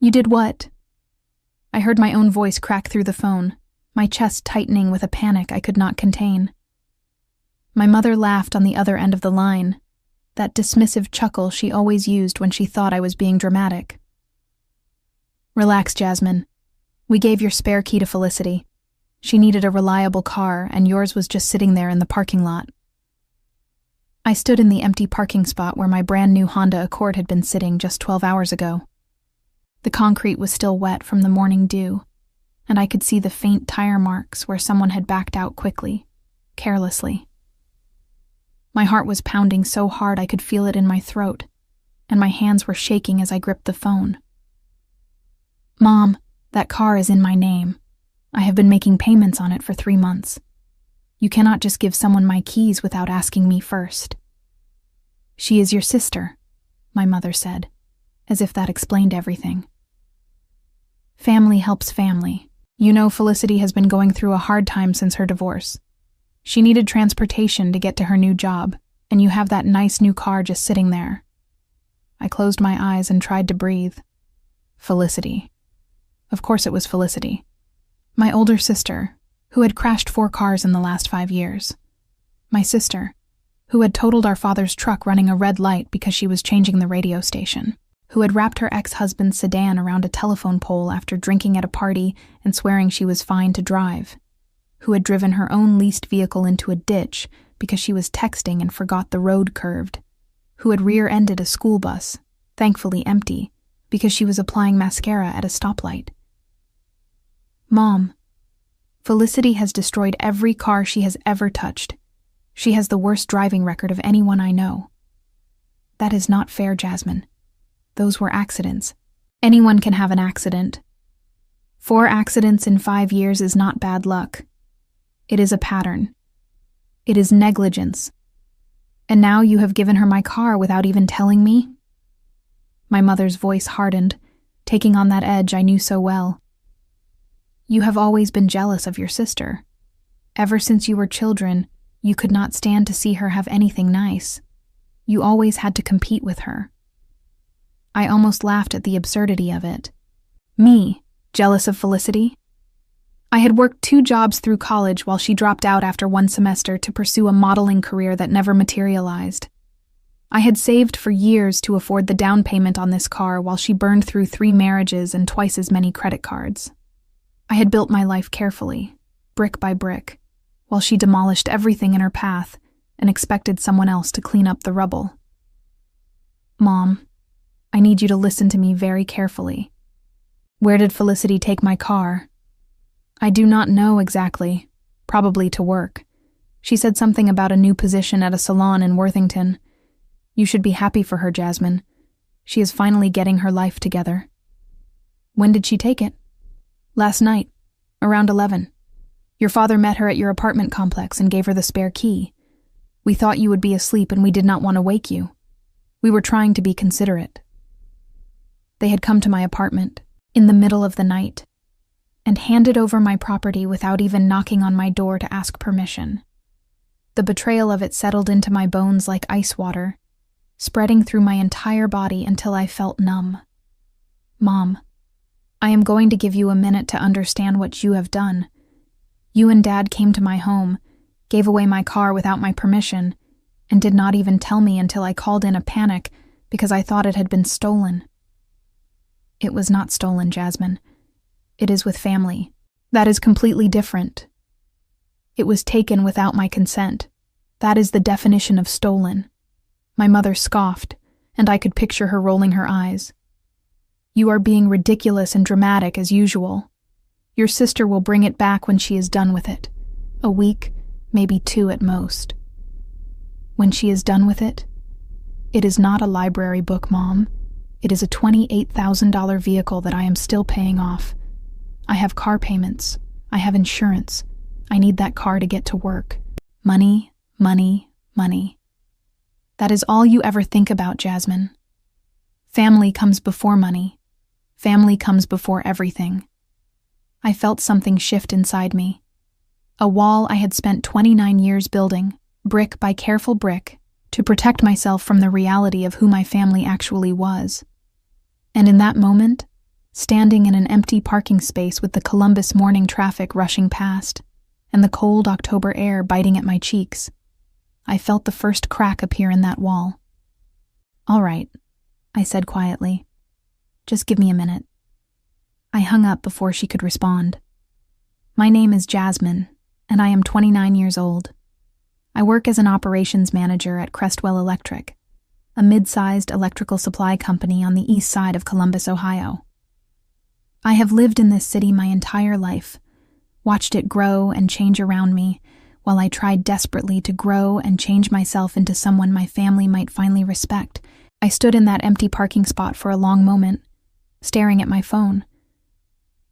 You did what? I heard my own voice crack through the phone, my chest tightening with a panic I could not contain. My mother laughed on the other end of the line, that dismissive chuckle she always used when she thought I was being dramatic. Relax, Jasmine. We gave your spare key to Felicity. She needed a reliable car, and yours was just sitting there in the parking lot. I stood in the empty parking spot where my brand new Honda Accord had been sitting just 12 hours ago. The concrete was still wet from the morning dew, and I could see the faint tire marks where someone had backed out quickly, carelessly. My heart was pounding so hard I could feel it in my throat, and my hands were shaking as I gripped the phone. Mom, that car is in my name. I have been making payments on it for 3 months. You cannot just give someone my keys without asking me first. She is your sister, my mother said, as if that explained everything. Family helps family. You know Felicity has been going through a hard time since her divorce. She needed transportation to get to her new job, and you have that nice new car just sitting there. I closed my eyes and tried to breathe. Felicity. Of course it was Felicity. My older sister, who had crashed 4 cars in the last 5 years. My sister, who had totaled our father's truck running a red light because she was changing the radio station. Who had wrapped her ex-husband's sedan around a telephone pole after drinking at a party and swearing she was fine to drive. Who had driven her own leased vehicle into a ditch because she was texting and forgot the road curved. Who had rear-ended a school bus, thankfully empty, because she was applying mascara at a stoplight. Mom, Felicity has destroyed every car she has ever touched. She has the worst driving record of anyone I know. That is not fair, Jasmine. Those were accidents. Anyone can have an accident. 4 accidents in 5 years is not bad luck. It is a pattern. It is negligence. And now you have given her my car without even telling me? My mother's voice hardened, taking on that edge I knew so well. You have always been jealous of your sister. Ever since you were children, you could not stand to see her have anything nice. You always had to compete with her. I almost laughed at the absurdity of it. Me, jealous of Felicity? I had worked 2 jobs through college while she dropped out after 1 semester to pursue a modeling career that never materialized. I had saved for years to afford the down payment on this car while she burned through 3 marriages and twice as many credit cards. I had built my life carefully, brick by brick, while she demolished everything in her path and expected someone else to clean up the rubble. Mom, I need you to listen to me very carefully. Where did Felicity take my car? I do not know exactly, probably to work. She said something about a new position at a salon in Worthington. You should be happy for her, Jasmine. She is finally getting her life together. When did she take it? Last night, around 11. Your father met her at your apartment complex and gave her the spare key. We thought you would be asleep and we did not want to wake you. We were trying to be considerate. They had come to my apartment, in the middle of the night, and handed over my property without even knocking on my door to ask permission. The betrayal of it settled into my bones like ice water, spreading through my entire body until I felt numb. Mom, I am going to give you a minute to understand what you have done. You and Dad came to my home, gave away my car without my permission, and did not even tell me until I called in a panic because I thought it had been stolen. It was not stolen, Jasmine. It is with family. That is completely different. It was taken without my consent. That is the definition of stolen. My mother scoffed, and I could picture her rolling her eyes. You are being ridiculous and dramatic as usual. Your sister will bring it back when she is done with it. A week, maybe 2 at most. When she is done with it? It is not a library book, Mom. It is a $28,000 vehicle that I am still paying off. I have car payments. I have insurance. I need that car to get to work. Money, money, money. That is all you ever think about, Jasmine. Family comes before money. Family comes before everything. I felt something shift inside me. A wall I had spent 29 years building, brick by careful brick, to protect myself from the reality of who my family actually was. And in that moment, standing in an empty parking space with the Columbus morning traffic rushing past, and the cold October air biting at my cheeks. I felt the first crack appear in that wall. "All right," I said quietly. "Just give me a minute." I hung up before she could respond. "My name is Jasmine, and I am 29 years old. I work as an operations manager at Crestwell Electric, a mid-sized electrical supply company on the east side of Columbus, Ohio. I have lived in this city my entire life, watched it grow and change around me, while I tried desperately to grow and change myself into someone my family might finally respect. I stood in that empty parking spot for a long moment, staring at my phone.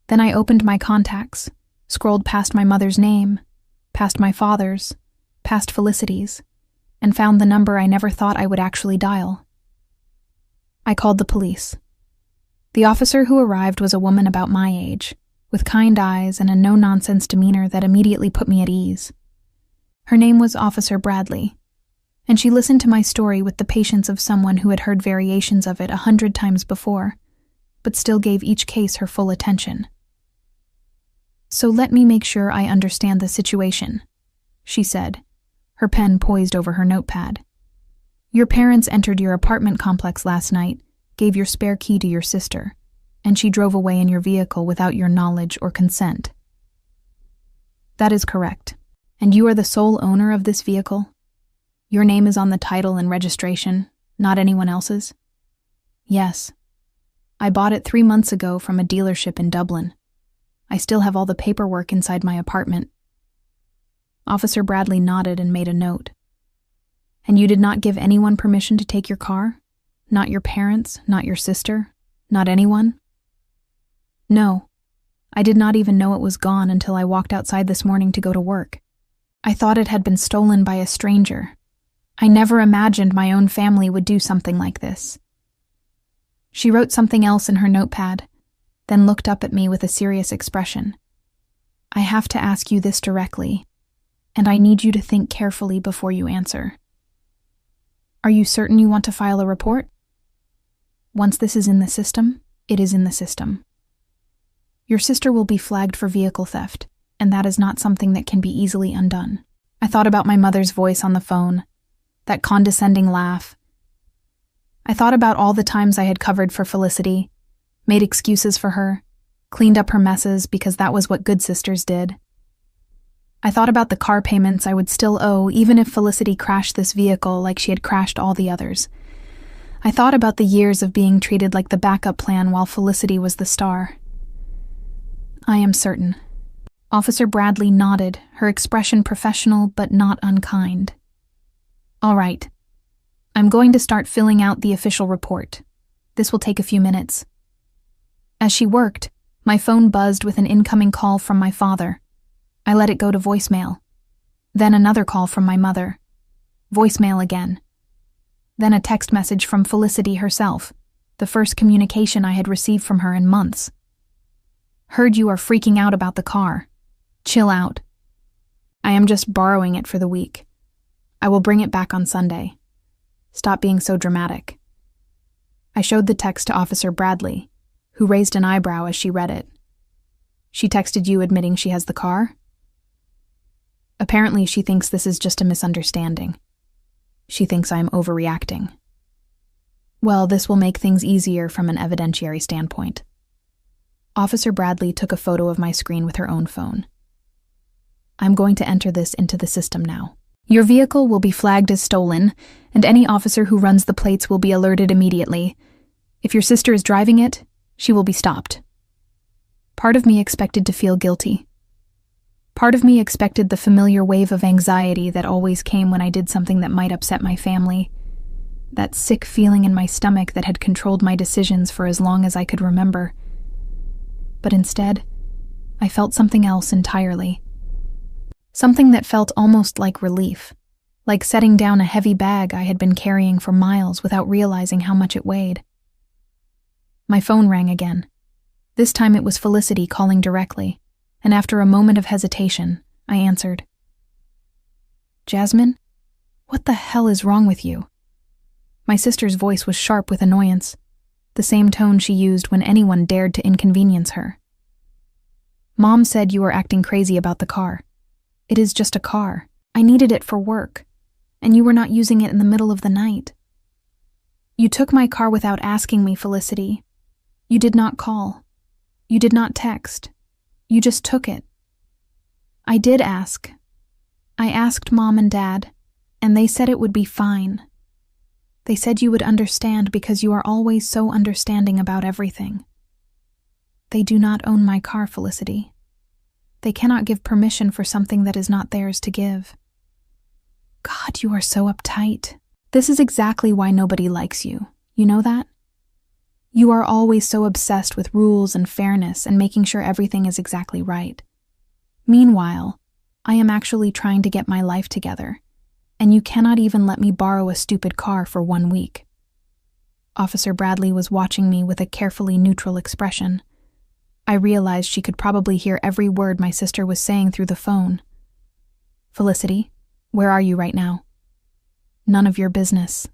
Then I opened my contacts, scrolled past my mother's name, past my father's, past Felicity's, and found the number I never thought I would actually dial. I called the police. The officer who arrived was a woman about my age, with kind eyes and a no-nonsense demeanor that immediately put me at ease. Her name was Officer Bradley, and she listened to my story with the patience of someone who had heard variations of it 100 times before, but still gave each case her full attention. "So let me make sure I understand the situation," she said, her pen poised over her notepad. "Your parents entered your apartment complex last night, gave your spare key to your sister, and she drove away in your vehicle without your knowledge or consent." "That is correct. And you are the sole owner of this vehicle? Your name is on the title and registration, not anyone else's?" "Yes. I bought it 3 months ago from a dealership in Dublin. I still have all the paperwork inside my apartment." Officer Bradley nodded and made a note. "And you did not give anyone permission to take your car? Not your parents, not your sister, not anyone?" "No. I did not even know it was gone until I walked outside this morning to go to work. I thought it had been stolen by a stranger. I never imagined my own family would do something like this." She wrote something else in her notepad, then looked up at me with a serious expression. "I have to ask you this directly, and I need you to think carefully before you answer. Are you certain you want to file a report? Once this is in the system, it is in the system. Your sister will be flagged for vehicle theft, and that is not something that can be easily undone." I thought about my mother's voice on the phone, that condescending laugh. I thought about all the times I had covered for Felicity, made excuses for her, cleaned up her messes because that was what good sisters did. I thought about the car payments I would still owe even if Felicity crashed this vehicle like she had crashed all the others. I thought about the years of being treated like the backup plan while Felicity was the star. "I am certain." Officer Bradley nodded, her expression professional but not unkind. "All right. I'm going to start filling out the official report. This will take a few minutes." As she worked, my phone buzzed with an incoming call from my father. I let it go to voicemail. Then another call from my mother. Voicemail again. Then a text message from Felicity herself, the first communication I had received from her in months. "Heard you are freaking out about the car. Chill out. I am just borrowing it for the week. I will bring it back on Sunday. Stop being so dramatic." I showed the text to Officer Bradley, who raised an eyebrow as she read it. "She texted you admitting she has the car?" "Apparently she thinks this is just a misunderstanding. She thinks I am overreacting." "Well, this will make things easier from an evidentiary standpoint." Officer Bradley took a photo of my screen with her own phone. "I'm going to enter this into the system now. Your vehicle will be flagged as stolen, and any officer who runs the plates will be alerted immediately. If your sister is driving it, she will be stopped." Part of me expected to feel guilty. Part of me expected the familiar wave of anxiety that always came when I did something that might upset my family. That sick feeling in my stomach that had controlled my decisions for as long as I could remember. But instead, I felt something else entirely. Something that felt almost like relief, like setting down a heavy bag I had been carrying for miles without realizing how much it weighed. My phone rang again. This time it was Felicity calling directly, and after a moment of hesitation, I answered. "Jasmine? What the hell is wrong with you?" My sister's voice was sharp with annoyance. the same tone she used when anyone dared to inconvenience her. Mom said you were acting crazy about the car. It is just a car. I needed it for work, and you were not using it in the middle of the night. You took my car without asking me, Felicity. You did not call. You did not text. You just took it. I did ask. I asked Mom and Dad, and they said it would be fine. They said you would understand because you are always so understanding about everything. They do not own my car, Felicity. They cannot give permission for something that is not theirs to give. God, you are so uptight. This is exactly why nobody likes you. You know that? You are always so obsessed with rules and fairness and making sure everything is exactly right. Meanwhile, I am actually trying to get my life together, and you cannot even let me borrow a stupid car for 1 week. Officer Bradley was watching me with a carefully neutral expression. I realized she could probably hear every word my sister was saying through the phone. Felicity, where are you right now? None of your business.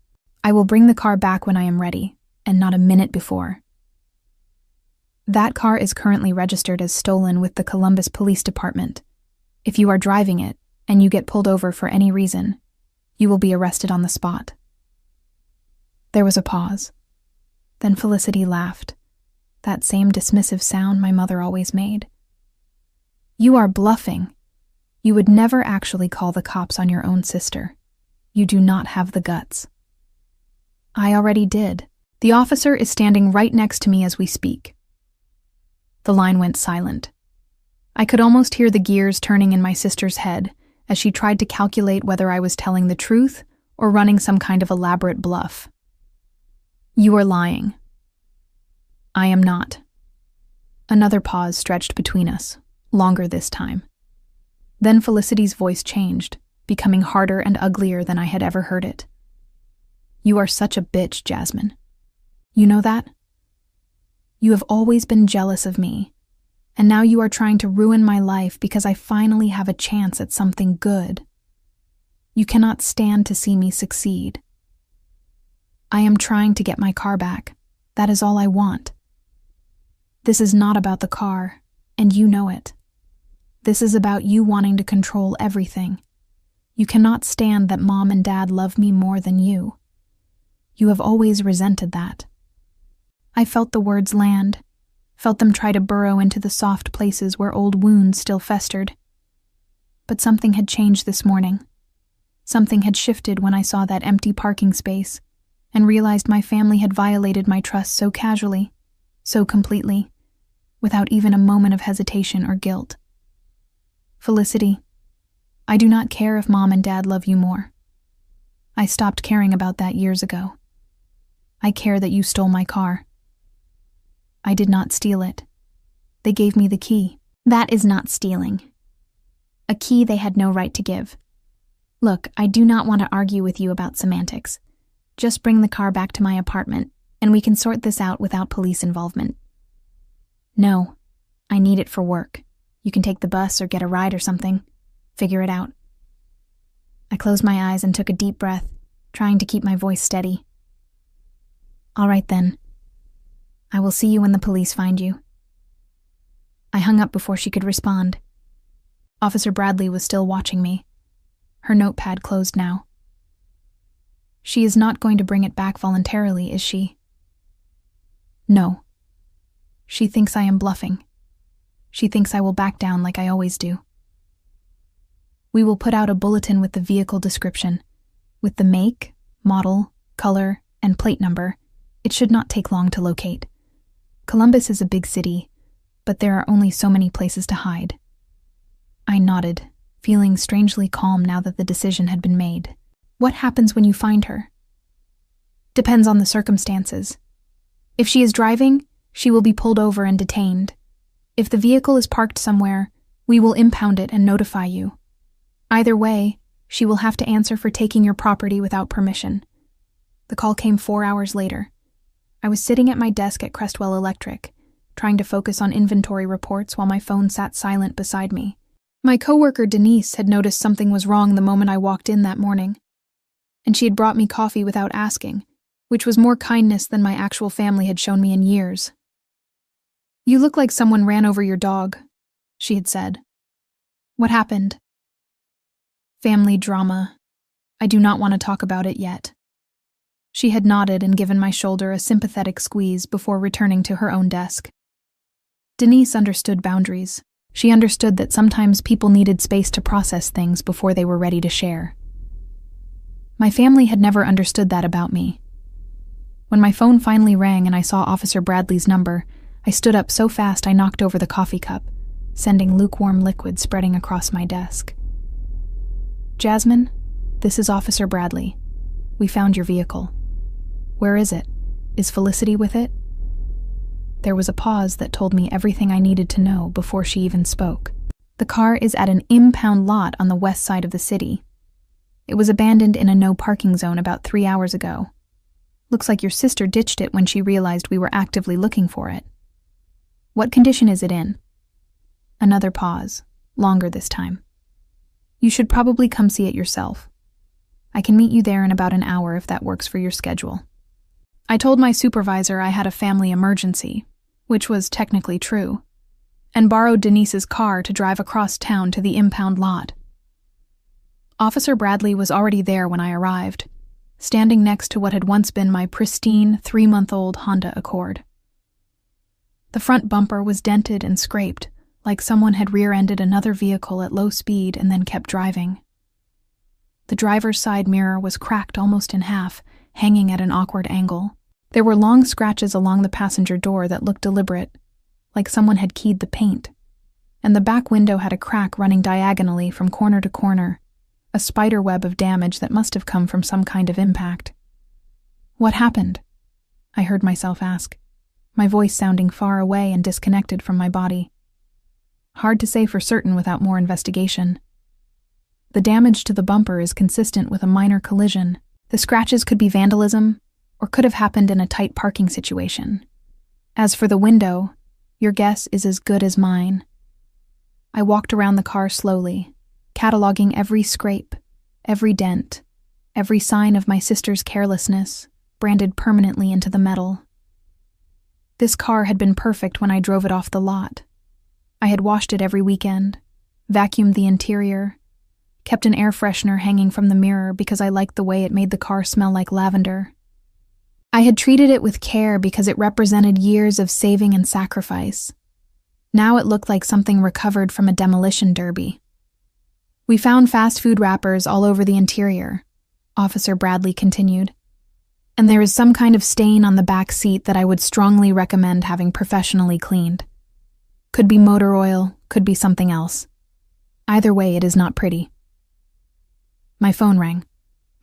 I will bring the car back when I am ready, and not a minute before. That car is currently registered as stolen with the Columbus Police Department. If you are driving it, and you get pulled over for any reason, you will be arrested on the spot. There was a pause. Then Felicity laughed, that same dismissive sound my mother always made. You are bluffing. You would never actually call the cops on your own sister. You do not have the guts. I already did. The officer is standing right next to me as we speak. The line went silent. I could almost hear the gears turning in my sister's head as she tried to calculate whether I was telling the truth or running some kind of elaborate bluff. You are lying. I am not. Another pause stretched between us, longer this time. Then Felicity's voice changed, becoming harder and uglier than I had ever heard it. You are such a bitch, Jasmine. You know that? You have always been jealous of me, and now you are trying to ruin my life because I finally have a chance at something good. You cannot stand to see me succeed. I am trying to get my car back. That is all I want. This is not about the car, and you know it. This is about you wanting to control everything. You cannot stand that Mom and Dad love me more than you. You have always resented that. I felt the words land, felt them try to burrow into the soft places where old wounds still festered. But something had changed this morning. Something had shifted when I saw that empty parking space and realized my family had violated my trust so casually, so completely, without even a moment of hesitation or guilt. Felicity, I do not care if Mom and Dad love you more. I stopped caring about that years ago. I care that you stole my car. I did not steal it. They gave me the key. That is not stealing. A key they had no right to give. Look, I do not want to argue with you about semantics. Just bring the car back to my apartment, and we can sort this out without police involvement. No, I need it for work. You can take the bus or get a ride or something. Figure it out. I closed my eyes and took a deep breath, trying to keep my voice steady. All right then. I will see you when the police find you. I hung up before she could respond. Officer Bradley was still watching me. Her notepad closed now. She is not going to bring it back voluntarily, is she? No. She thinks I am bluffing. She thinks I will back down like I always do. We will put out a bulletin with the vehicle description, with the make, model, color, and plate number. It should not take long to locate. Columbus is a big city, but there are only so many places to hide. I nodded, feeling strangely calm now that the decision had been made. What happens when you find her? Depends on the circumstances. If she is driving, she will be pulled over and detained. If the vehicle is parked somewhere, we will impound it and notify you. Either way, she will have to answer for taking your property without permission. The call came 4 hours later. I was sitting at my desk at Crestwell Electric, trying to focus on inventory reports while my phone sat silent beside me. My coworker Denise had noticed something was wrong the moment I walked in that morning, and she had brought me coffee without asking, which was more kindness than my actual family had shown me in years. "You look like someone ran over your dog," she had said. "What happened?" "Family drama. I do not want to talk about it yet." She had nodded and given my shoulder a sympathetic squeeze before returning to her own desk. Denise understood boundaries. She understood that sometimes people needed space to process things before they were ready to share. My family had never understood that about me. When my phone finally rang and I saw Officer Bradley's number, I stood up so fast I knocked over the coffee cup, sending lukewarm liquid spreading across my desk. "Jasmine, this is Officer Bradley. We found your vehicle. Where is it? Is Felicity with it?" There was a pause that told me everything I needed to know before she even spoke. "The car is at an impound lot on the west side of the city. It was abandoned in a no-parking zone about 3 hours ago. Looks like your sister ditched it when she realized we were actively looking for it. What condition is it in?" Another pause, longer this time. "You should probably come see it yourself. I can meet you there in about an hour if that works for your schedule." I told my supervisor I had a family emergency, which was technically true, and borrowed Denise's car to drive across town to the impound lot. Officer Bradley was already there when I arrived, standing next to what had once been my pristine 3-month-old Honda Accord. The front bumper was dented and scraped, like someone had rear-ended another vehicle at low speed and then kept driving. The driver's side mirror was cracked almost in half, hanging at an awkward angle. There were long scratches along the passenger door that looked deliberate, like someone had keyed the paint, and the back window had a crack running diagonally from corner to corner, a spider web of damage that must have come from some kind of impact. "What happened?" I heard myself ask, my voice sounding far away and disconnected from my body. Hard to say for certain without more investigation. The damage to the bumper is consistent with a minor collision. The scratches could be vandalism, or could have happened in a tight parking situation. As for the window, your guess is as good as mine. I walked around the car slowly, cataloging every scrape, every dent, every sign of my sister's carelessness, branded permanently into the metal. This car had been perfect when I drove it off the lot. I had washed it every weekend, vacuumed the interior, kept an air freshener hanging from the mirror because I liked the way it made the car smell like lavender. I had treated it with care because it represented years of saving and sacrifice. Now it looked like something recovered from a demolition derby. "We found fast food wrappers all over the interior," Officer Bradley continued, "and there is some kind of stain on the back seat that I would strongly recommend having professionally cleaned. Could be motor oil, could be something else. Either way, it is not pretty." My phone rang.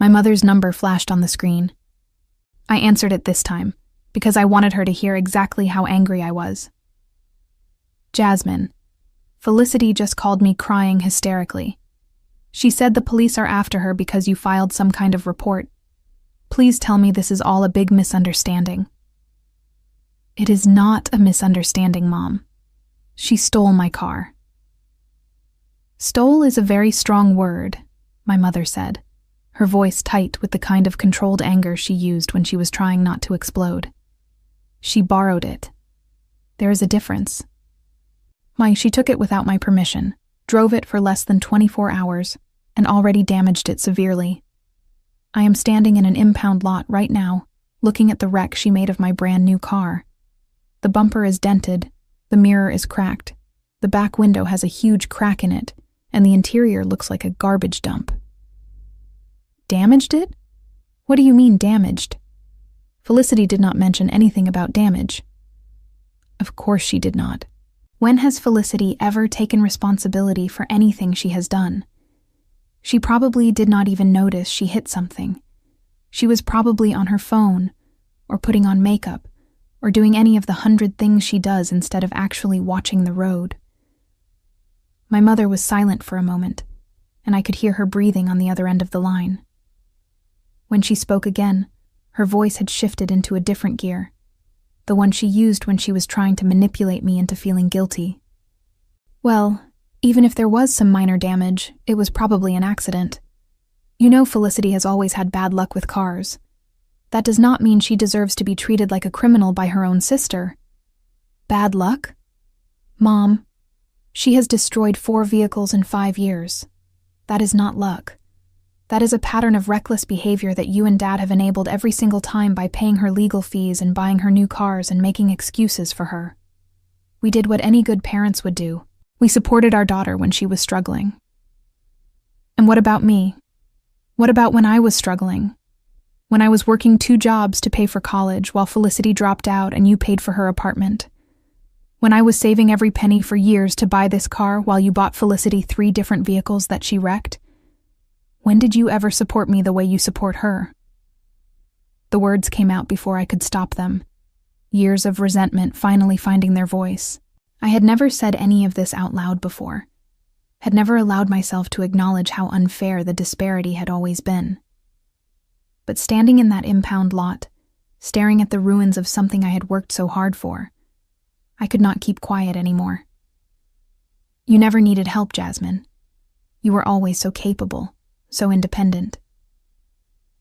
My mother's number flashed on the screen. I answered it this time, because I wanted her to hear exactly how angry I was. "Jasmine, Felicity just called me crying hysterically. She said the police are after her because you filed some kind of report. Please tell me this is all a big misunderstanding." "It is not a misunderstanding, Mom. She stole my car." "Stole is a very strong word," my mother said, her voice tight with the kind of controlled anger she used when she was trying not to explode. "She borrowed it. There is a difference. She took it without my permission, drove it for less than 24 hours, and already damaged it severely. I am standing in an impound lot right now, looking at the wreck she made of my brand new car. The bumper is dented, the mirror is cracked, the back window has a huge crack in it, and the interior looks like a garbage dump." "Damaged it? What do you mean damaged?" Felicity did not mention anything about damage. Of course she did not. When has Felicity ever taken responsibility for anything she has done? She probably did not even notice she hit something. She was probably on her phone, or putting on makeup, or doing any of the 100 things she does instead of actually watching the road. My mother was silent for a moment, and I could hear her breathing on the other end of the line. When she spoke again, her voice had shifted into a different gear, the one she used when she was trying to manipulate me into feeling guilty. "Well, even if there was some minor damage, it was probably an accident. You know Felicity has always had bad luck with cars. That does not mean she deserves to be treated like a criminal by her own sister. Bad luck? Mom, she has destroyed 4 vehicles in 5 years. That is not luck. That is a pattern of reckless behavior that you and Dad have enabled every single time by paying her legal fees and buying her new cars and making excuses for her. We did what any good parents would do. We supported our daughter when she was struggling. And what about me? What about when I was struggling? When I was working 2 jobs to pay for college while Felicity dropped out and you paid for her apartment? When I was saving every penny for years to buy this car while you bought Felicity 3 different vehicles that she wrecked? When did you ever support me the way you support her? The words came out before I could stop them. Years of resentment finally finding their voice. I had never said any of this out loud before. Had never allowed myself to acknowledge how unfair the disparity had always been. But standing in that impound lot, staring at the ruins of something I had worked so hard for, I could not keep quiet anymore. You never needed help, Jasmine. You were always so capable, so independent.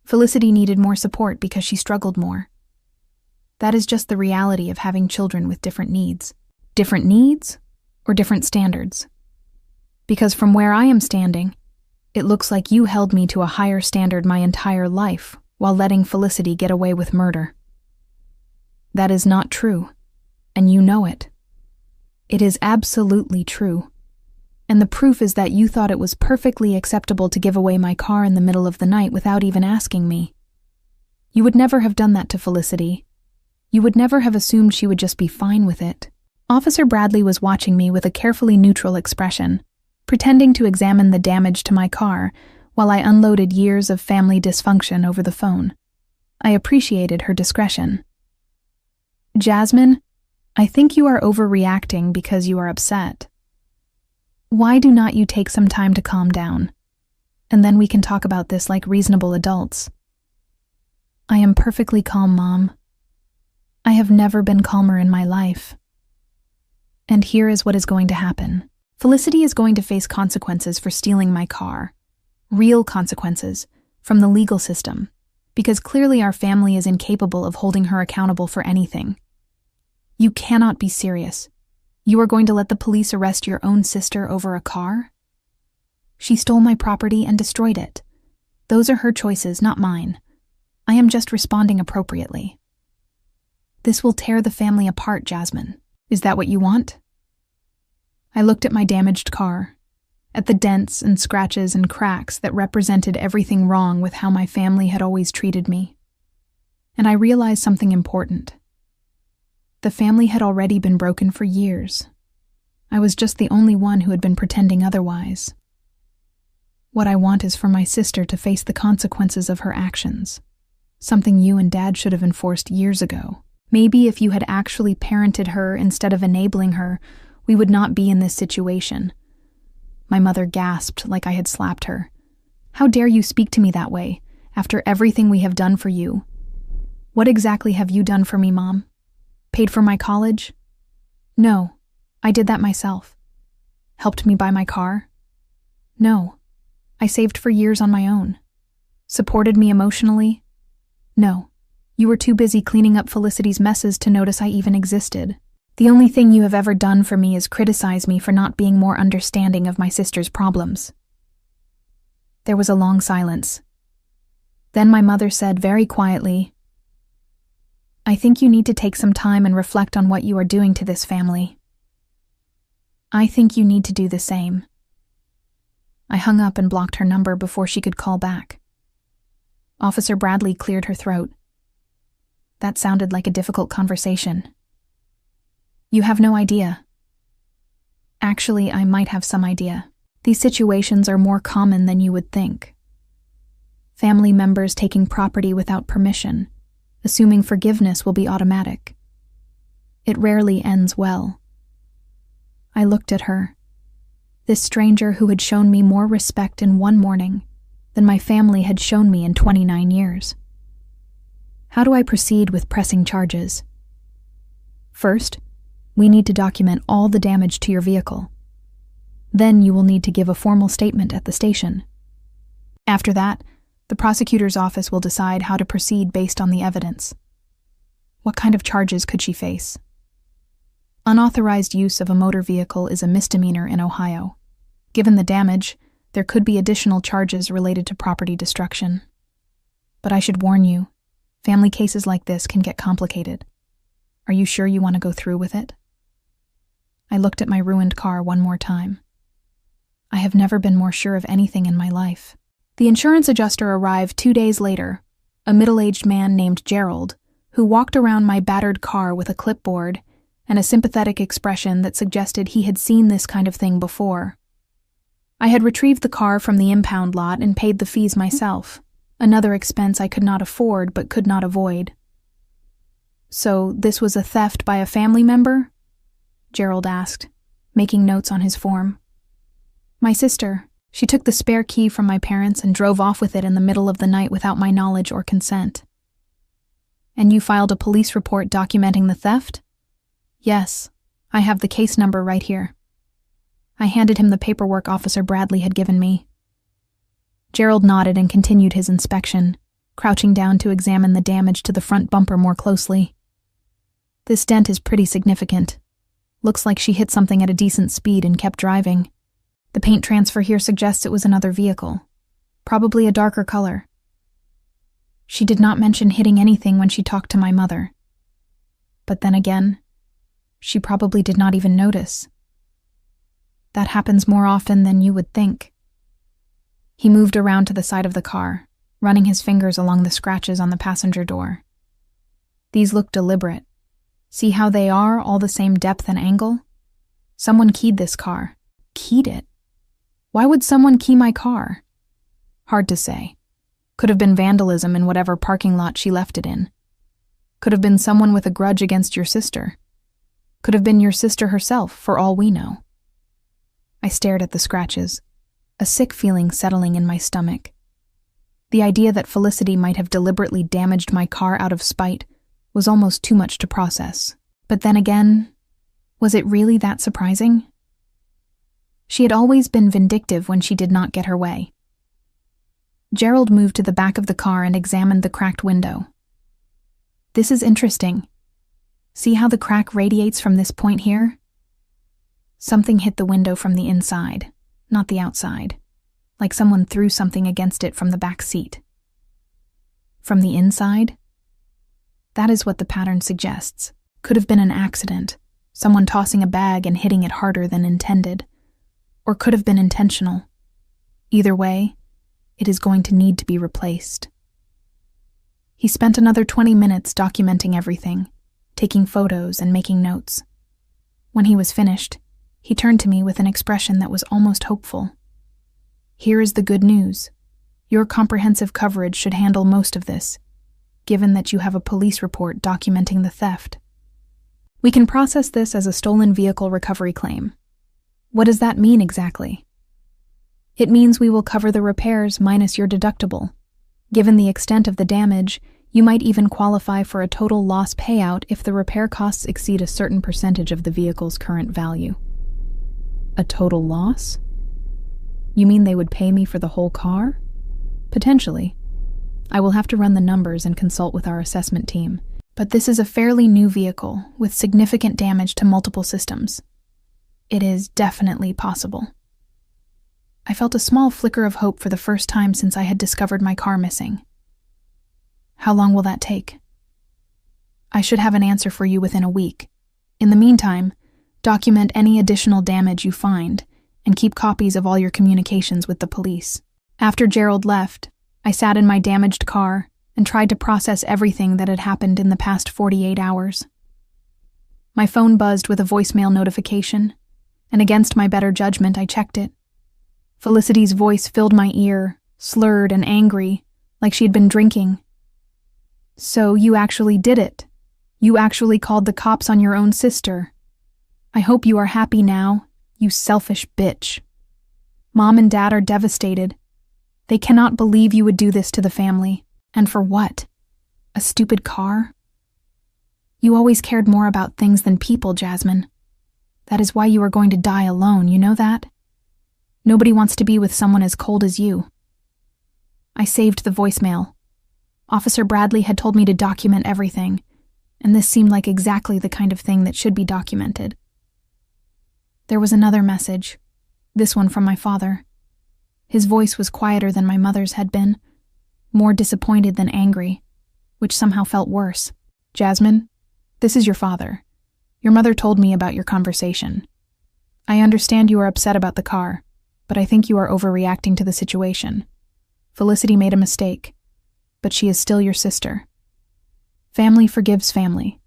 Felicity needed more support because she struggled more. That is just the reality of having children with different needs. Different needs or different standards? Because from where I am standing, it looks like you held me to a higher standard my entire life while letting Felicity get away with murder. That is not true, and you know it. It is absolutely true. And the proof is that you thought it was perfectly acceptable to give away my car in the middle of the night without even asking me. You would never have done that to Felicity. You would never have assumed she would just be fine with it. Officer Bradley was watching me with a carefully neutral expression, pretending to examine the damage to my car while I unloaded years of family dysfunction over the phone. I appreciated her discretion. Jasmine, I think you are overreacting because you are upset. Why do not you take some time to calm down? And then we can talk about this like reasonable adults. I am perfectly calm, Mom. I have never been calmer in my life. And here is what is going to happen. Felicity is going to face consequences for stealing my car. Real consequences from the legal system, because clearly our family is incapable of holding her accountable for anything. You cannot be serious. You are going to let the police arrest your own sister over a car? She stole my property and destroyed it. Those are her choices, not mine. I am just responding appropriately. This will tear the family apart, Jasmine. Is that what you want? I looked at my damaged car, at the dents and scratches and cracks that represented everything wrong with how my family had always treated me. And I realized something important. The family had already been broken for years. I was just the only one who had been pretending otherwise. What I want is for my sister to face the consequences of her actions, something you and Dad should have enforced years ago. Maybe if you had actually parented her instead of enabling her, we would not be in this situation. My mother gasped like I had slapped her. How dare you speak to me that way, after everything we have done for you? What exactly have you done for me, Mom? Paid for my college? No, I did that myself. Helped me buy my car? No, I saved for years on my own. Supported me emotionally? No, you were too busy cleaning up Felicity's messes to notice I even existed. The only thing you have ever done for me is criticize me for not being more understanding of my sister's problems. There was a long silence. Then my mother said very quietly, I think you need to take some time and reflect on what you are doing to this family. I think you need to do the same. I hung up and blocked her number before she could call back. Officer Bradley cleared her throat. That sounded like a difficult conversation. You have no idea. Actually, I might have some idea. These situations are more common than you would think. Family members taking property without permission, assuming forgiveness will be automatic. It rarely ends well. I looked at her, this stranger who had shown me more respect in one morning than my family had shown me in 29 years. How do I proceed with pressing charges? First, we need to document all the damage to your vehicle. Then you will need to give a formal statement at the station. After that, The prosecutor's office will decide how to proceed based on the evidence. What kind of charges could she face? Unauthorized use of a motor vehicle is a misdemeanor in Ohio. Given the damage, there could be additional charges related to property destruction. But I should warn you, family cases like this can get complicated. Are you sure you want to go through with it? I looked at my ruined car one more time. I have never been more sure of anything in my life. The insurance adjuster arrived 2 days later, a middle-aged man named Gerald, who walked around my battered car with a clipboard and a sympathetic expression that suggested he had seen this kind of thing before. I had retrieved the car from the impound lot and paid the fees myself, another expense I could not afford but could not avoid. So this was a theft by a family member? Gerald asked, making notes on his form. My sister. She took the spare key from my parents and drove off with it in the middle of the night without my knowledge or consent. And you filed a police report documenting the theft? Yes, I have the case number right here. I handed him the paperwork Officer Bradley had given me. Gerald nodded and continued his inspection, crouching down to examine the damage to the front bumper more closely. This dent is pretty significant. Looks like she hit something at a decent speed and kept driving. The paint transfer here suggests it was another vehicle, probably a darker color. She did not mention hitting anything when she talked to my mother. But then again, she probably did not even notice. That happens more often than you would think. He moved around to the side of the car, running his fingers along the scratches on the passenger door. These look deliberate. See how they are all the same depth and angle? Someone keyed this car. Keyed it? Why would someone key my car? Hard to say. Could have been vandalism in whatever parking lot she left it in. Could have been someone with a grudge against your sister. Could have been your sister herself, for all we know. I stared at the scratches, a sick feeling settling in my stomach. The idea that Felicity might have deliberately damaged my car out of spite was almost too much to process. But then again, was it really that surprising? She had always been vindictive when she did not get her way. Gerald moved to the back of the car and examined the cracked window. This is interesting. See how the crack radiates from this point here? Something hit the window from the inside, not the outside, like someone threw something against it from the back seat. From the inside? That is what the pattern suggests. Could have been an accident, someone tossing a bag and hitting it harder than intended, or could have been intentional. Either way, it is going to need to be replaced. He spent another 20 minutes documenting everything, taking photos and making notes. When he was finished, he turned to me with an expression that was almost hopeful. Here is the good news. Your comprehensive coverage should handle most of this, given that you have a police report documenting the theft. We can process this as a stolen vehicle recovery claim. What does that mean exactly? It means we will cover the repairs minus your deductible. Given the extent of the damage, you might even qualify for a total loss payout if the repair costs exceed a certain percentage of the vehicle's current value. A total loss? You mean they would pay me for the whole car? Potentially. I will have to run the numbers and consult with our assessment team. But this is a fairly new vehicle with significant damage to multiple systems. It is definitely possible. I felt a small flicker of hope for the first time since I had discovered my car missing. How long will that take? I should have an answer for you within a week. In the meantime, document any additional damage you find and keep copies of all your communications with the police. After Gerald left, I sat in my damaged car and tried to process everything that had happened in the past 48 hours. My phone buzzed with a voicemail notification, and against my better judgment, I checked it. Felicity's voice filled my ear, slurred and angry, like she had been drinking. So you actually did it. You actually called the cops on your own sister. I hope you are happy now, you selfish bitch. Mom and Dad are devastated. They cannot believe you would do this to the family. And for what? A stupid car? You always cared more about things than people, Jasmine. That is why you are going to die alone, you know that? Nobody wants to be with someone as cold as you. I saved the voicemail. Officer Bradley had told me to document everything, and this seemed like exactly the kind of thing that should be documented. There was another message, this one from my father. His voice was quieter than my mother's had been, more disappointed than angry, which somehow felt worse. Jasmine, this is your father. Your mother told me about your conversation. I understand you are upset about the car, but I think you are overreacting to the situation. Felicity made a mistake, but she is still your sister. Family forgives family.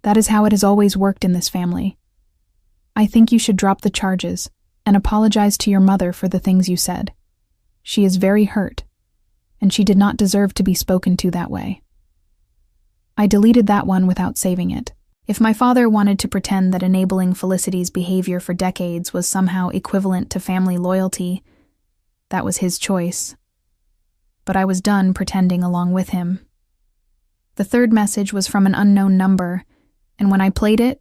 That is how it has always worked in this family. I think you should drop the charges and apologize to your mother for the things you said. She is very hurt, and she did not deserve to be spoken to that way. I deleted that one without saving it. If my father wanted to pretend that enabling Felicity's behavior for decades was somehow equivalent to family loyalty, that was his choice. But I was done pretending along with him. The third message was from an unknown number, and when I played it,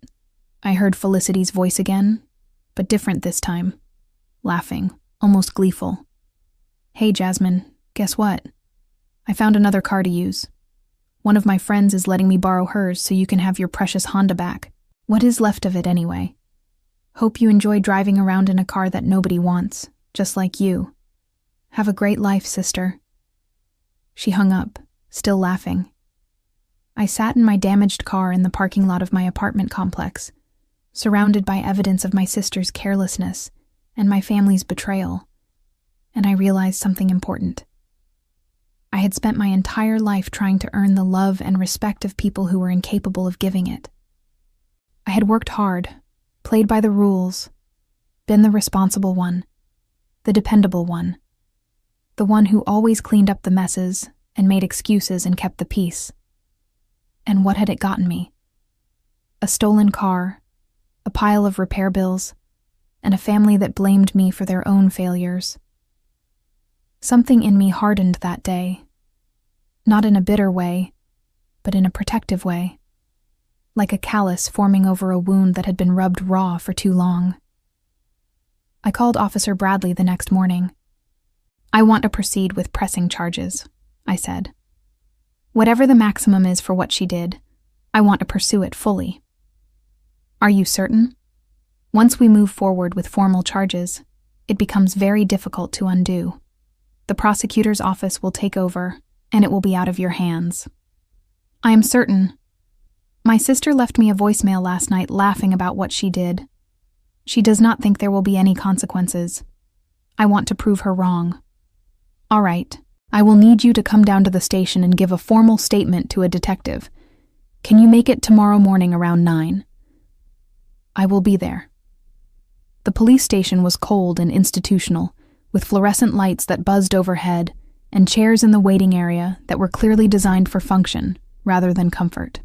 I heard Felicity's voice again, but different this time. Laughing, almost gleeful. Hey, Jasmine, guess what? I found another car to use. One of my friends is letting me borrow hers so you can have your precious Honda back. What is left of it anyway? Hope you enjoy driving around in a car that nobody wants, just like you. Have a great life, sister. She hung up, still laughing. I sat in my damaged car in the parking lot of my apartment complex, surrounded by evidence of my sister's carelessness and my family's betrayal, and I realized something important. I had spent my entire life trying to earn the love and respect of people who were incapable of giving it. I had worked hard, played by the rules, been the responsible one, the dependable one, the one who always cleaned up the messes and made excuses and kept the peace. And what had it gotten me? A stolen car, a pile of repair bills, and a family that blamed me for their own failures. Something in me hardened that day, not in a bitter way, but in a protective way, like a callus forming over a wound that had been rubbed raw for too long. I called Officer Bradley the next morning. I want to proceed with pressing charges, I said. Whatever the maximum is for what she did, I want to pursue it fully. Are you certain? Once we move forward with formal charges, it becomes very difficult to undo. The prosecutor's office will take over, and it will be out of your hands. I am certain. My sister left me a voicemail last night laughing about what she did. She does not think there will be any consequences. I want to prove her wrong. All right, I will need you to come down to the station and give a formal statement to a detective. Can you make it tomorrow morning around 9? I will be there. The police station was cold and institutional, with fluorescent lights that buzzed overhead and chairs in the waiting area that were clearly designed for function rather than comfort.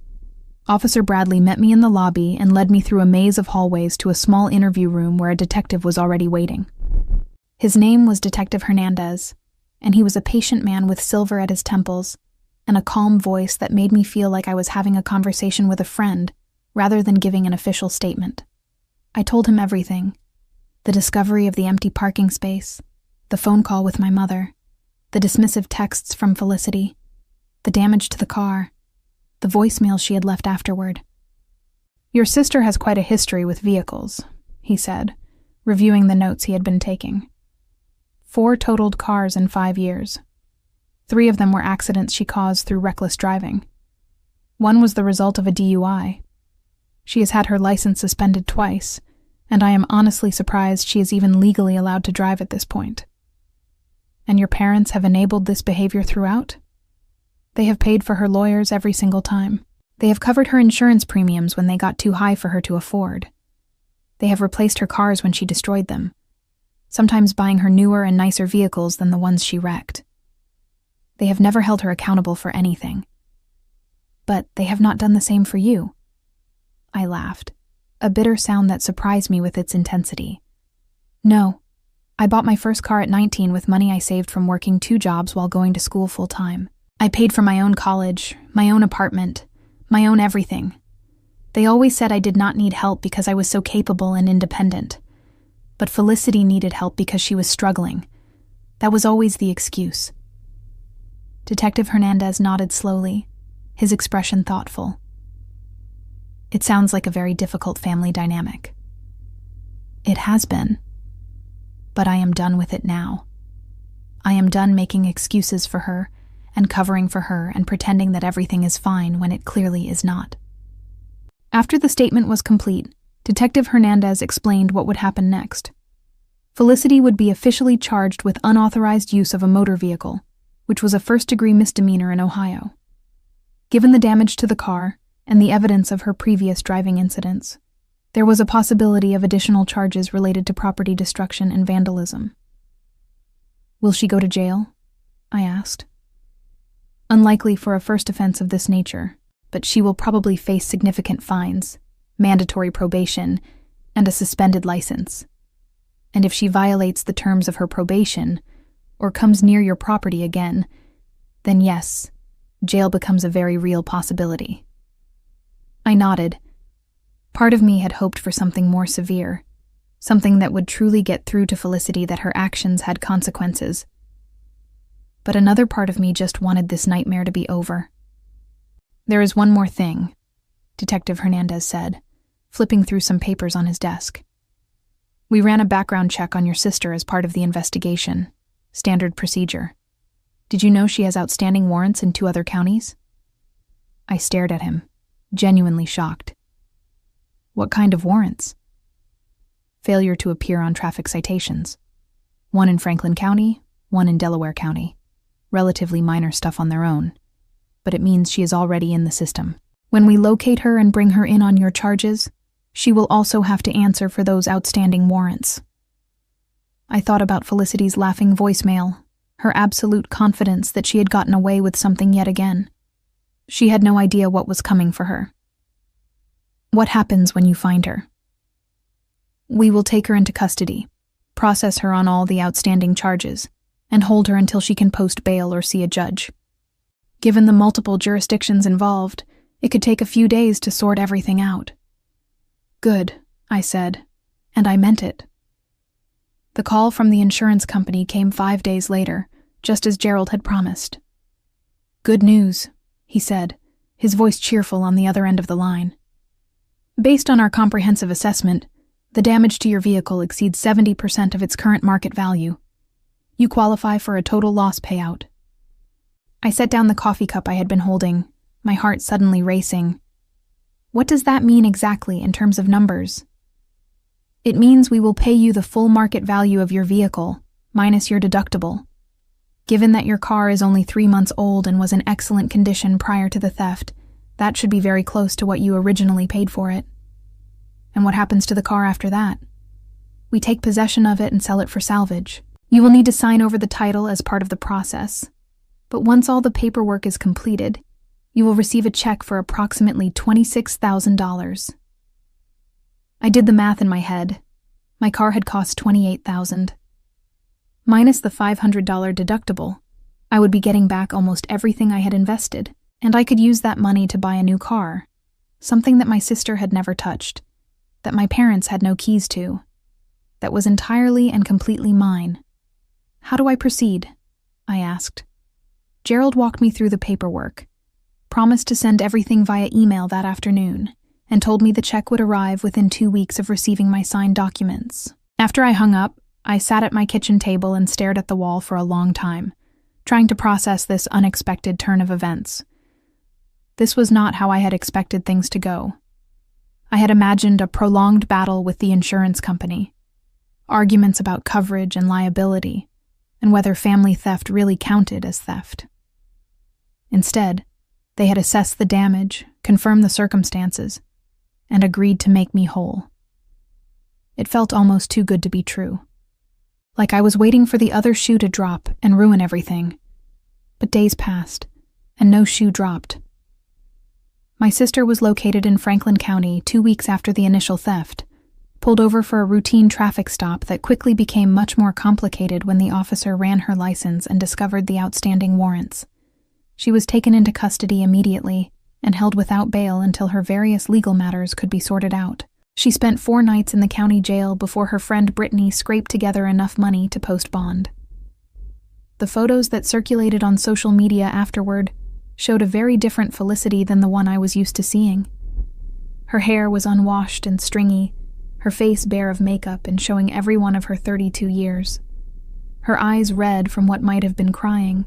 Officer Bradley met me in the lobby and led me through a maze of hallways to a small interview room where a detective was already waiting. His name was Detective Hernandez, and he was a patient man with silver at his temples and a calm voice that made me feel like I was having a conversation with a friend rather than giving an official statement. I told him everything: the discovery of the empty parking space, the phone call with my mother, the dismissive texts from Felicity, the damage to the car, the voicemail she had left afterward. Your sister has quite a history with vehicles, he said, reviewing the notes he had been taking. 4 totaled cars in 5 years. 3 of them were accidents she caused through reckless driving. 1 was the result of a DUI. She has had her license suspended twice, and I am honestly surprised she is even legally allowed to drive at this point. And your parents have enabled this behavior throughout? They have paid for her lawyers every single time. They have covered her insurance premiums when they got too high for her to afford. They have replaced her cars when she destroyed them, sometimes buying her newer and nicer vehicles than the ones she wrecked. They have never held her accountable for anything. But they have not done the same for you. I laughed, a bitter sound that surprised me with its intensity. No, I bought my first car at 19 with money I saved from working 2 jobs while going to school full-time. I paid for my own college, my own apartment, my own everything. They always said I did not need help because I was so capable and independent. But Felicity needed help because she was struggling. That was always the excuse. Detective Hernandez nodded slowly, his expression thoughtful. It sounds like a very difficult family dynamic. It has been. But I am done with it now. I am done making excuses for her and covering for her and pretending that everything is fine when it clearly is not. After the statement was complete, Detective Hernandez explained what would happen next. Felicity would be officially charged with unauthorized use of a motor vehicle, which was a first-degree misdemeanor in Ohio. Given the damage to the car and the evidence of her previous driving incidents, there was a possibility of additional charges related to property destruction and vandalism. Will she go to jail? I asked. Unlikely for a first offense of this nature, but she will probably face significant fines, mandatory probation, and a suspended license. And if she violates the terms of her probation, or comes near your property again, then yes, jail becomes a very real possibility. I nodded. Part of me had hoped for something more severe, something that would truly get through to Felicity that her actions had consequences. But another part of me just wanted this nightmare to be over. There is one more thing, Detective Hernandez said, flipping through some papers on his desk. We ran a background check on your sister as part of the investigation. Standard procedure. Did you know she has outstanding warrants in 2 other counties? I stared at him, genuinely shocked. What kind of warrants? Failure to appear on traffic citations. 1 in Franklin County, 1 in Delaware County. Relatively minor stuff on their own. But it means she is already in the system. When we locate her and bring her in on your charges, she will also have to answer for those outstanding warrants. I thought about Felicity's laughing voicemail, her absolute confidence that she had gotten away with something yet again. She had no idea what was coming for her. What happens when you find her? We will take her into custody, process her on all the outstanding charges, and hold her until she can post bail or see a judge. Given the multiple jurisdictions involved, it could take a few days to sort everything out. Good, I said, and I meant it. The call from the insurance company came 5 days later, just as Gerald had promised. Good news, he said, his voice cheerful on the other end of the line. Based on our comprehensive assessment, the damage to your vehicle exceeds 70% of its current market value. You qualify for a total loss payout. I set down the coffee cup I had been holding, my heart suddenly racing. What does that mean exactly in terms of numbers? It means we will pay you the full market value of your vehicle, minus your deductible. Given that your car is only 3 months old and was in excellent condition prior to the theft, that should be very close to what you originally paid for it. And what happens to the car after that? We take possession of it and sell it for salvage. You will need to sign over the title as part of the process. But once all the paperwork is completed, you will receive a check for approximately $26,000. I did the math in my head. My car had cost $28,000. Minus the $500 deductible, I would be getting back almost everything I had invested, and I could use that money to buy a new car, something that my sister had never touched, that my parents had no keys to, that was entirely and completely mine. How do I proceed? I asked. Gerald walked me through the paperwork, promised to send everything via email that afternoon, and told me the check would arrive within 2 weeks of receiving my signed documents. After I hung up, I sat at my kitchen table and stared at the wall for a long time, trying to process this unexpected turn of events. This was not how I had expected things to go. I had imagined a prolonged battle with the insurance company, arguments about coverage and liability, and whether family theft really counted as theft. Instead, they had assessed the damage, confirmed the circumstances, and agreed to make me whole. It felt almost too good to be true. Like I was waiting for the other shoe to drop and ruin everything. But days passed, and no shoe dropped. My sister was located in Franklin County 2 weeks after the initial theft, pulled over for a routine traffic stop that quickly became much more complicated when the officer ran her license and discovered the outstanding warrants. She was taken into custody immediately and held without bail until her various legal matters could be sorted out. She spent 4 nights in the county jail before her friend Brittany scraped together enough money to post bond. The photos that circulated on social media afterward showed a very different Felicity than the one I was used to seeing. Her hair was unwashed and stringy, her face bare of makeup and showing every one of her 32 years. Her eyes red from what might have been crying,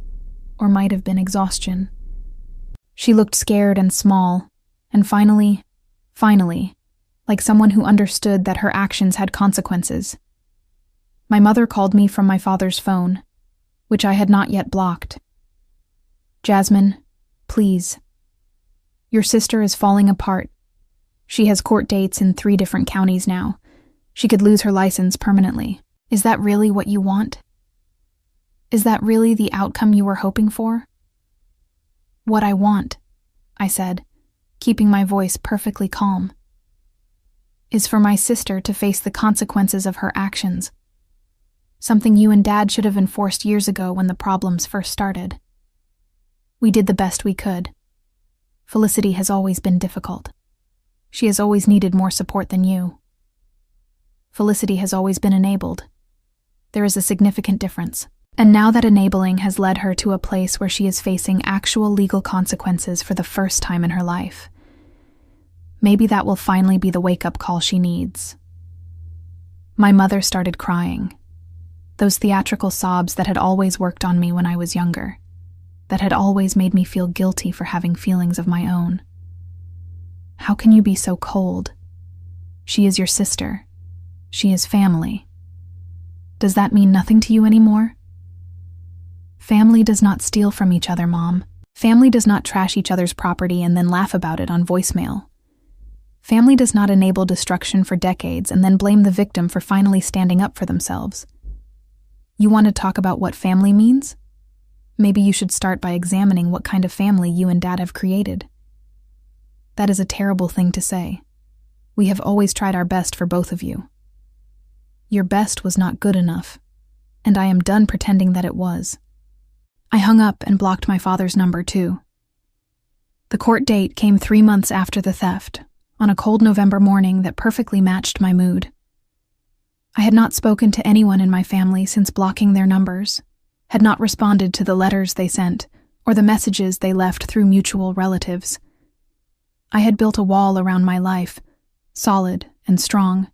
or might have been exhaustion. She looked scared and small, and finally, like someone who understood that her actions had consequences. My mother called me from my father's phone, which I had not yet blocked. "Jasmine, please. Your sister is falling apart. She has court dates in 3 different counties now. She could lose her license permanently. Is that really what you want? Is that really the outcome you were hoping for?" "What I want," I said, keeping my voice perfectly calm, "is for my sister to face the consequences of her actions. Something you and Dad should have enforced years ago when the problems first started. We did the best we could. Felicity has always been difficult. She has always needed more support than you. Felicity has always been enabled. There is a significant difference. And now that enabling has led her to a place where she is facing actual legal consequences for the first time in her life. Maybe that will finally be the wake-up call she needs." My mother started crying. Those theatrical sobs that had always worked on me when I was younger, that had always made me feel guilty for having feelings of my own. "How can you be so cold? She is your sister. She is family. Does that mean nothing to you anymore?" "Family does not steal from each other, Mom. Family does not trash each other's property and then laugh about it on voicemail. Family does not enable destruction for decades and then blame the victim for finally standing up for themselves. You want to talk about what family means? Maybe you should start by examining what kind of family you and Dad have created. That is a terrible thing to say. We have always tried our best for both of you. Your best was not good enough, and I am done pretending that it was." I hung up and blocked my father's number too. The court date came 3 months after the theft, on a cold November morning that perfectly matched my mood. I had not spoken to anyone in my family since blocking their numbers, had not responded to the letters they sent or the messages they left through mutual relatives. I had built a wall around my life, solid and strong,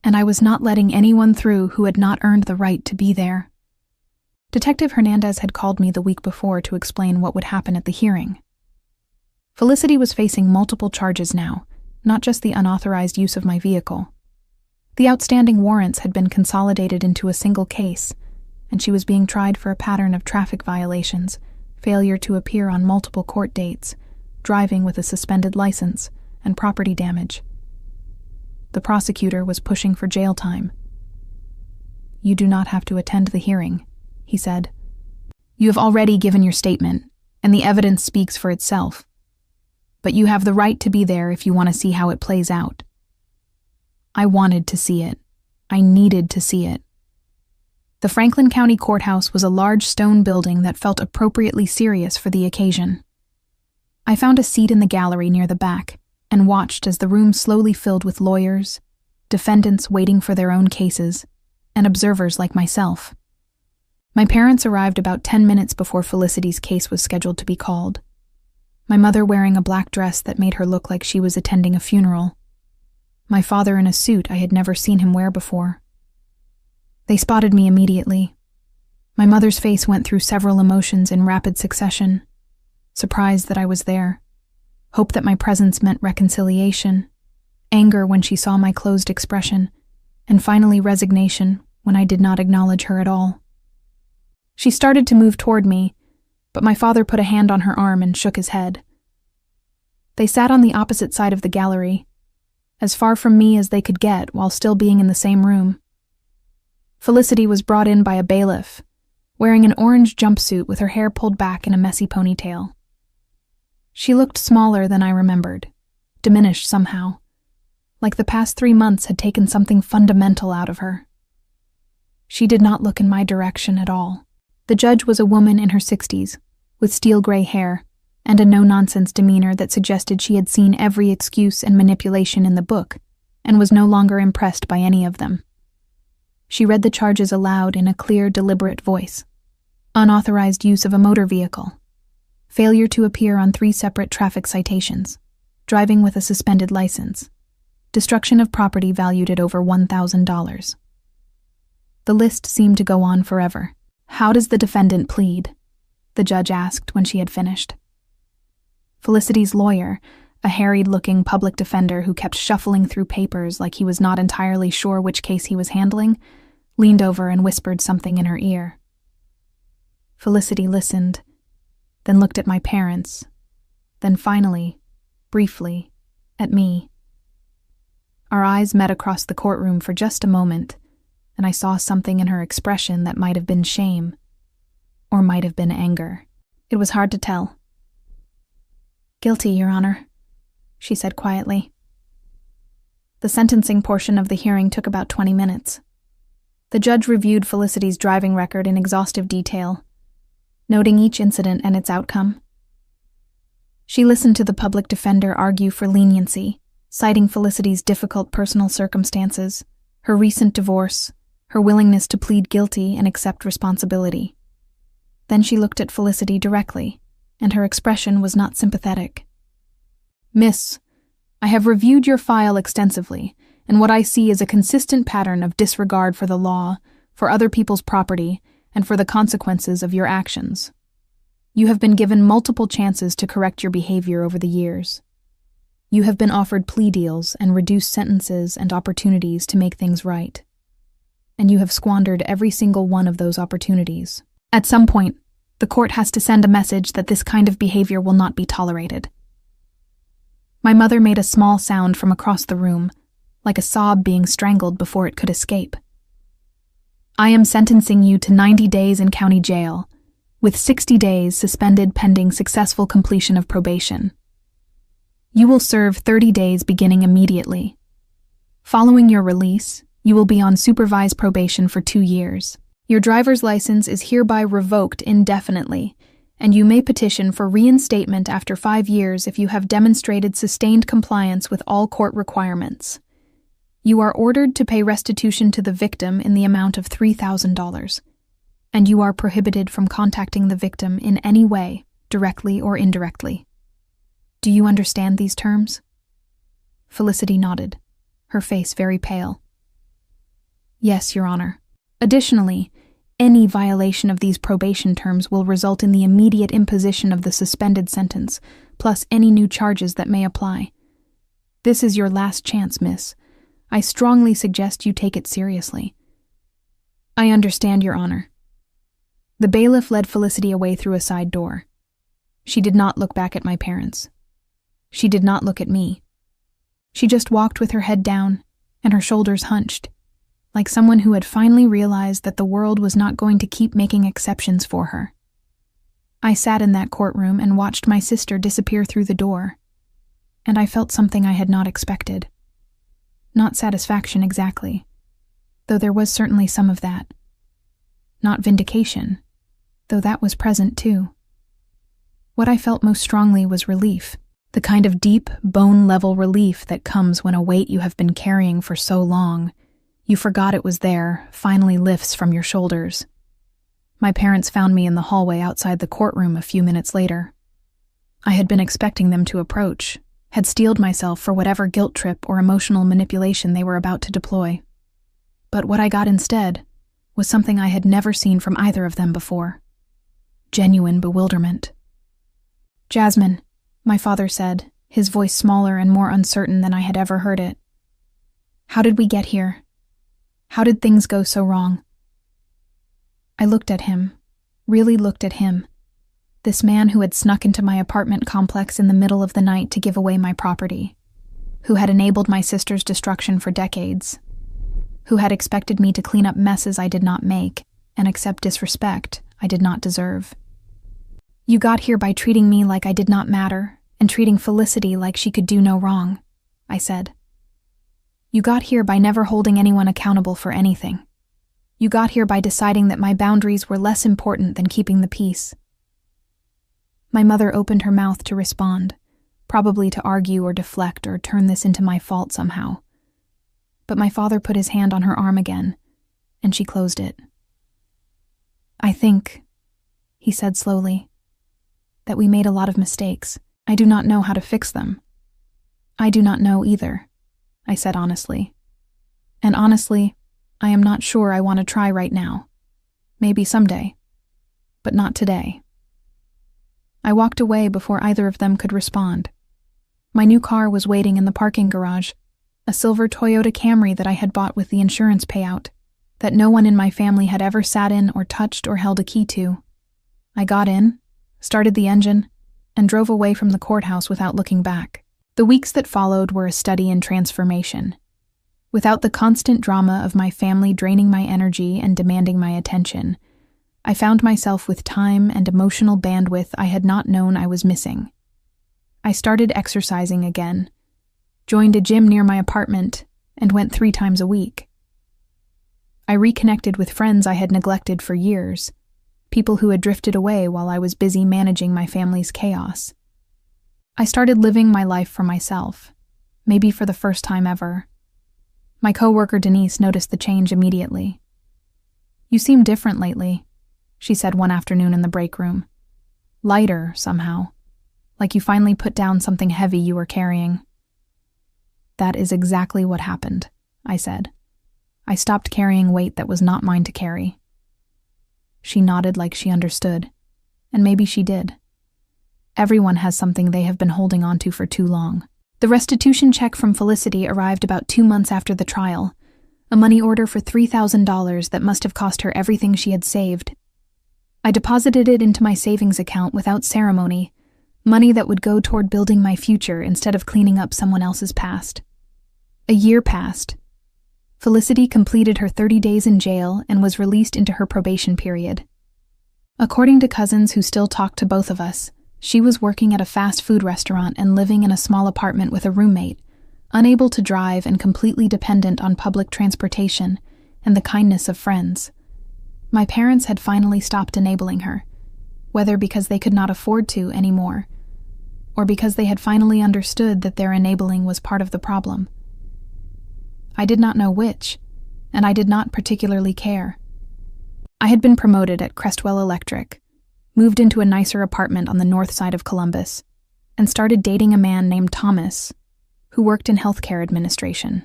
and I was not letting anyone through who had not earned the right to be there. Detective Hernandez had called me the week before to explain what would happen at the hearing. Felicity was facing multiple charges now, not just the unauthorized use of my vehicle. The outstanding warrants had been consolidated into a single case, and she was being tried for a pattern of traffic violations, failure to appear on multiple court dates, driving with a suspended license, and property damage. The prosecutor was pushing for jail time. "You do not have to attend the hearing," he said. "You have already given your statement, and the evidence speaks for itself. But you have the right to be there if you want to see how it plays out." I wanted to see it. I needed to see it. The Franklin County Courthouse was a large stone building that felt appropriately serious for the occasion. I found a seat in the gallery near the back and watched as the room slowly filled with lawyers, defendants waiting for their own cases, and observers like myself. My parents arrived about 10 minutes before Felicity's case was scheduled to be called. My mother wearing a black dress that made her look like she was attending a funeral. My father in a suit I had never seen him wear before. They spotted me immediately. My mother's face went through several emotions in rapid succession. Surprise that I was there. Hope that my presence meant reconciliation. Anger when she saw my closed expression. And finally resignation when I did not acknowledge her at all. She started to move toward me, but my father put a hand on her arm and shook his head. They sat on the opposite side of the gallery, as far from me as they could get while still being in the same room. Felicity was brought in by a bailiff, wearing an orange jumpsuit with her hair pulled back in a messy ponytail. She looked smaller than I remembered, diminished somehow, like the past 3 months had taken something fundamental out of her. She did not look in my direction at all. The judge was a woman in her 60s, with steel gray hair, and a no-nonsense demeanor that suggested she had seen every excuse and manipulation in the book, and was no longer impressed by any of them. She read the charges aloud in a clear, deliberate voice. unauthorized use of a motor vehicle, failure to appear on 3 separate traffic citations, driving with a suspended license, destruction of property valued at over $1,000. The list seemed to go on forever. "How does the defendant plead?" the judge asked when she had finished. Felicity's lawyer, a harried-looking public defender who kept shuffling through papers like he was not entirely sure which case he was handling, leaned over and whispered something in her ear. Felicity listened, then looked at my parents, then finally, briefly, at me. Our eyes met across the courtroom for just a moment, and I saw something in her expression that might have been shame, or might have been anger. It was hard to tell. "Guilty, Your Honor," she said quietly. The sentencing portion of the hearing took about 20 minutes. The judge reviewed Felicity's driving record in exhaustive detail, noting each incident and its outcome. She listened to the public defender argue for leniency, citing Felicity's difficult personal circumstances, her recent divorce, her willingness to plead guilty and accept responsibility. Then she looked at Felicity directly, and her expression was not sympathetic. "Miss, I have reviewed your file extensively, and what I see is a consistent pattern of disregard for the law, for other people's property, and for the consequences of your actions. You have been given multiple chances to correct your behavior over the years. You have been offered plea deals and reduced sentences and opportunities to make things right. And you have squandered every single one of those opportunities. At some point, the court has to send a message that this kind of behavior will not be tolerated." My mother made a small sound from across the room, like a sob being strangled before it could escape. "I am sentencing you to 90 days in county jail, with 60 days suspended pending successful completion of probation. You will serve 30 days beginning immediately. Following your release, you will be on supervised probation for 2 years. Your driver's license is hereby revoked indefinitely, and you may petition for reinstatement after 5 years if you have demonstrated sustained compliance with all court requirements. You are ordered to pay restitution to the victim in the amount of $3,000, and you are prohibited from contacting the victim in any way, directly or indirectly. Do you understand these terms?" Felicity nodded, her face very pale. "Yes, Your Honor. Additionally, any violation of these probation terms will result in the immediate imposition of the suspended sentence, plus any new charges that may apply. This is your last chance, miss. I strongly suggest you take it seriously." "I understand, Your Honor." The bailiff led Felicity away through a side door. She did not look back at my parents. She did not look at me. She just walked with her head down and her shoulders hunched, like someone who had finally realized that the world was not going to keep making exceptions for her. I sat in that courtroom and watched my sister disappear through the door, and I felt something I had not expected. Not satisfaction exactly, though there was certainly some of that. Not vindication, though that was present too. What I felt most strongly was relief, the kind of deep, bone-level relief that comes when a weight you have been carrying for so long, you forgot it was there, finally lifts from your shoulders. My parents found me in the hallway outside the courtroom a few minutes later. I had been expecting them to approach, had steeled myself for whatever guilt trip or emotional manipulation they were about to deploy. But what I got instead was something I had never seen from either of them before. Genuine bewilderment. "Jasmine," my father said, his voice smaller and more uncertain than I had ever heard it. "How did we get here? How did things go so wrong?" I looked at him, really looked at him, this man who had snuck into my apartment complex in the middle of the night to give away my property, who had enabled my sister's destruction for decades, who had expected me to clean up messes I did not make and accept disrespect I did not deserve. "You got here by treating me like I did not matter and treating Felicity like she could do no wrong," I said. "You got here by never holding anyone accountable for anything. You got here by deciding that my boundaries were less important than keeping the peace." My mother opened her mouth to respond, probably to argue or deflect or turn this into my fault somehow. But my father put his hand on her arm again, and she closed it. "I think," he said slowly. That we made a lot of mistakes. I do not know how to fix them. I do not know either, I said honestly. And honestly, I am not sure I want to try right now. Maybe someday. But not today. I walked away before either of them could respond. My new car was waiting in the parking garage, a silver Toyota Camry that I had bought with the insurance payout, that no one in my family had ever sat in or touched or held a key to. I got in, started the engine, and drove away from the courthouse without looking back. The weeks that followed were a study in transformation. Without the constant drama of my family draining my energy and demanding my attention, I found myself with time and emotional bandwidth I had not known I was missing. I started exercising again, joined a gym near my apartment, and went 3 times a week. I reconnected with friends I had neglected for years, people who had drifted away while I was busy managing my family's chaos. I started living my life for myself, maybe for the first time ever. My coworker Denise noticed the change immediately. "You seem different lately," she said one afternoon in the break room. "Lighter, somehow, like you finally put down something heavy you were carrying." "That is exactly what happened," I said. "I stopped carrying weight that was not mine to carry." She nodded like she understood, and maybe she did. Everyone has something they have been holding on to for too long. The restitution check from Felicity arrived about 2 months after the trial, a money order for $3,000 that must have cost her everything she had saved. I deposited it into my savings account without ceremony, money that would go toward building my future instead of cleaning up someone else's past. A year passed. Felicity completed her 30 days in jail and was released into her probation period. According to cousins who still talked to both of us, she was working at a fast food restaurant and living in a small apartment with a roommate, unable to drive and completely dependent on public transportation and the kindness of friends. My parents had finally stopped enabling her, whether because they could not afford to anymore, or because they had finally understood that their enabling was part of the problem. I did not know which, and I did not particularly care. I had been promoted at Crestwell Electric, moved into a nicer apartment on the north side of Columbus, and started dating a man named Thomas, who worked in healthcare administration.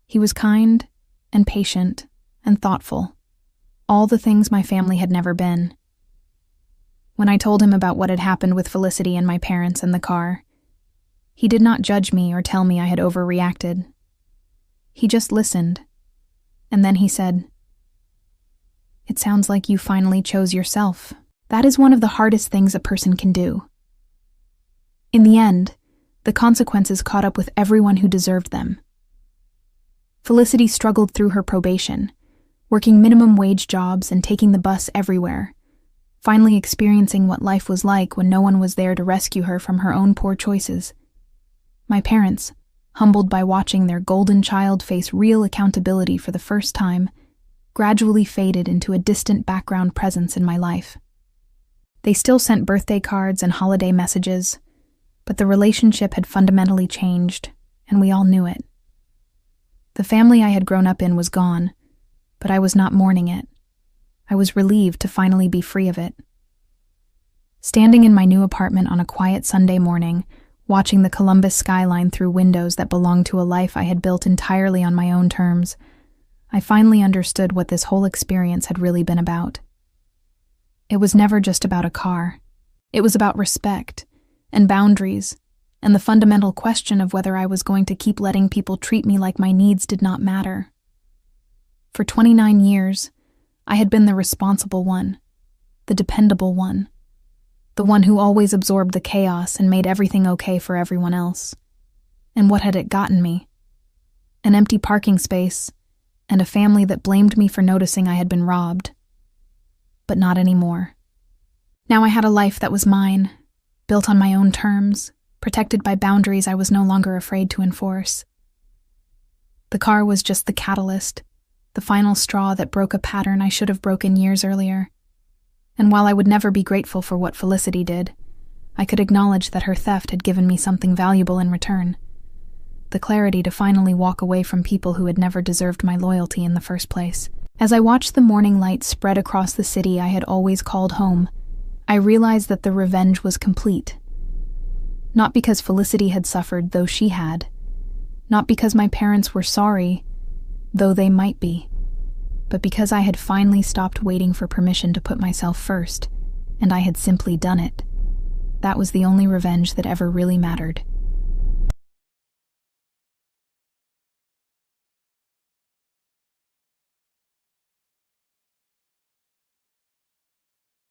He was kind and patient and thoughtful, all the things my family had never been. When I told him about what had happened with Felicity and my parents in the car, he did not judge me or tell me I had overreacted. He just listened, and then he said, "It sounds like you finally chose yourself. That is one of the hardest things a person can do." In the end, the consequences caught up with everyone who deserved them. Felicity struggled through her probation, working minimum wage jobs and taking the bus everywhere, finally experiencing what life was like when no one was there to rescue her from her own poor choices. My parents, humbled by watching their golden child face real accountability for the first time, gradually faded into a distant background presence in my life. They still sent birthday cards and holiday messages, but the relationship had fundamentally changed, and we all knew it. The family I had grown up in was gone, but I was not mourning it. I was relieved to finally be free of it. Standing in my new apartment on a quiet Sunday morning, watching the Columbus skyline through windows that belonged to a life I had built entirely on my own terms, I finally understood what this whole experience had really been about. It was never just about a car. It was about respect and boundaries and the fundamental question of whether I was going to keep letting people treat me like my needs did not matter. For 29 years, I had been the responsible one, the dependable one, the one who always absorbed the chaos and made everything okay for everyone else. And what had it gotten me? An empty parking space, and a family that blamed me for noticing I had been robbed. But not anymore. Now I had a life that was mine, built on my own terms, protected by boundaries I was no longer afraid to enforce. The car was just the catalyst, the final straw that broke a pattern I should have broken years earlier. And while I would never be grateful for what Felicity did, I could acknowledge that her theft had given me something valuable in return. The clarity to finally walk away from people who had never deserved my loyalty in the first place. As I watched the morning light spread across the city I had always called home, I realized that the revenge was complete. Not because Felicity had suffered, though she had. Not because my parents were sorry, though they might be. But because I had finally stopped waiting for permission to put myself first, and I had simply done it. That was the only revenge that ever really mattered.